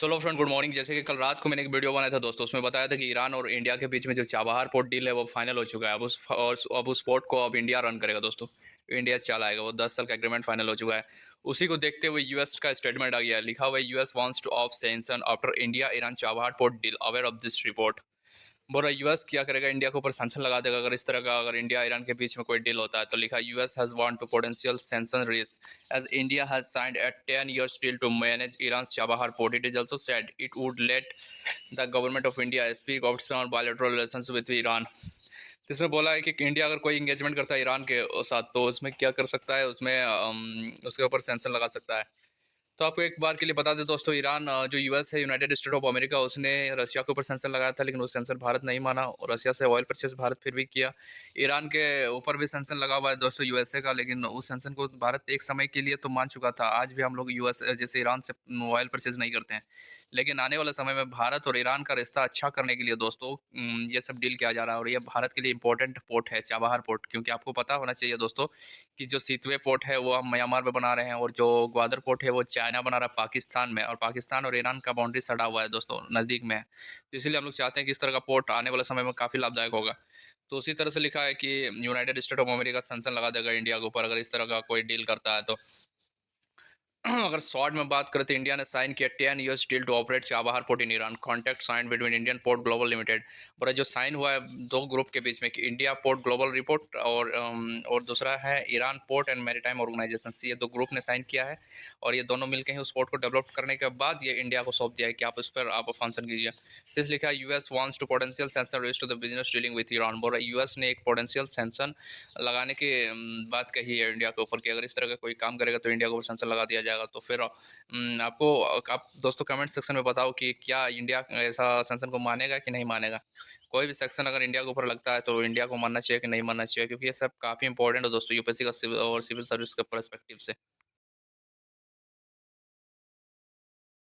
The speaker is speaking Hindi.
Solo friend good morning. जैसे कि कल रात को मैंने एक वीडियो बनाया था दोस्तों, उसमें बताया था कि ईरान और इंडिया के बीच में जो चाबहार पोर्ट डील है वो फाइनल हो चुका है। अब उस पोर्ट को अब इंडिया रन करेगा दोस्तों। इंडिया चलाएगा। वो 10 साल का एग्रीमेंट फाइनल हो चुका है। उसी को देखते हुए यूएस का स्टेटमेंट आ गया है। लिखा हुआ है, US wants two of sanction after India Iran Chabahar port deal, aware of this report. बोल रहा यूएस क्या करेगा, इंडिया के ऊपर सैंक्शन लगा देगा अगर इस तरह का, अगर इंडिया ईरान के बीच में कोई डील होता है तो। लिखा, US has want to potential sanction risk as India has signed a 10 years deal to manage Iran's Chabahar port. It is also said it would let the government of India speak optional bilateral relations with Iran. तो इसमें बोला है कि इंडिया अगर कोई इंगेजमेंट करता है ईरान के साथ तो उसमें क्या कर सकता है, उसमें उसके ऊपर सैंक्शन लगा सकता है। तो आपको एक बार के लिए बता दें दोस्तों, ईरान जो यूएस है, यूनाइटेड स्टेट ऑफ अमेरिका, उसने रशिया के ऊपर सेंसर लगाया था, लेकिन वो सेंसर भारत नहीं माना और रशिया से ऑयल परचेज भारत फिर भी किया। ईरान के ऊपर भी सेंसर लगा हुआ है दोस्तों यूएसए का, लेकिन उस सेंसर को भारत एक समय के लिए तो मान चुका था। आज भी हम लोग यूएस जैसे ईरान से ऑयल परचेज नहीं करते हैं, लेकिन आने वाले समय में भारत और ईरान का रिश्ता अच्छा करने के लिए दोस्तों ये सब डील किया जा रहा है। और ये भारत के लिए इंपॉर्टेंट पोर्ट है, चाबहार पोर्ट, क्योंकि आपको पता होना चाहिए दोस्तों कि जो सीतवे पोर्ट है वो हम म्यांमार में बना रहे हैं, और जो ग्वादर पोर्ट है वो चाइना बना रहा है पाकिस्तान में, और पाकिस्तान और ईरान का बाउंड्री सटा हुआ है दोस्तों, नज़दीक में है। तो इसीलिए हम लोग चाहते हैं कि इस तरह का पोर्ट आने वाले समय में काफ़ी लाभदायक होगा। तो उसी तरह से लिखा है कि United state of America sanction लगा देगा इंडिया के ऊपर अगर इस तरह का कोई डील करता है तो। अगर शॉर्ट में बात करें तो इंडिया ने साइन किया 10 years deal to operate Chabahar port in Iran, contract sign between Indian port global limited. और जो साइन हुआ है दो ग्रुप के बीच में कि इंडिया पोर्ट ग्लोबल रिपोर्ट और दूसरा है Iran port and maritime organisation, ये दो ग्रुप ने साइन किया है। और ये दोनों मिलकर ही उस पोर्ट को डेवलप करने के बाद ये इंडिया को सौंप दिया है कि आप इस पर आप फंक्शन कीजिए। फिर लिखा है, US wants to potential sanction raise to the business dealing with Iran. बोल रहा है यूएस ने एक पोटेंशियल सेंशन लगाने की बात कही है इंडिया के ऊपर कि अगर इस तरह का कोई काम करेगा तो इंडिया को ऊपर सेंसर लगा दिया जाएगा। तो फिर आपको आप दोस्तों कमेंट सेक्शन में बताओ कि क्या इंडिया ऐसा सेंक्शन को मानेगा कि नहीं मानेगा। कोई भी सेक्शन अगर इंडिया के ऊपर लगता है तो इंडिया को मानना चाहिए कि नहीं मानना चाहिए, क्योंकि ये सब काफ़ी इंपॉर्टेंट है दोस्तों यूपीएससी का सिविल और सिविल सर्विस के पर्सपेक्टिव से।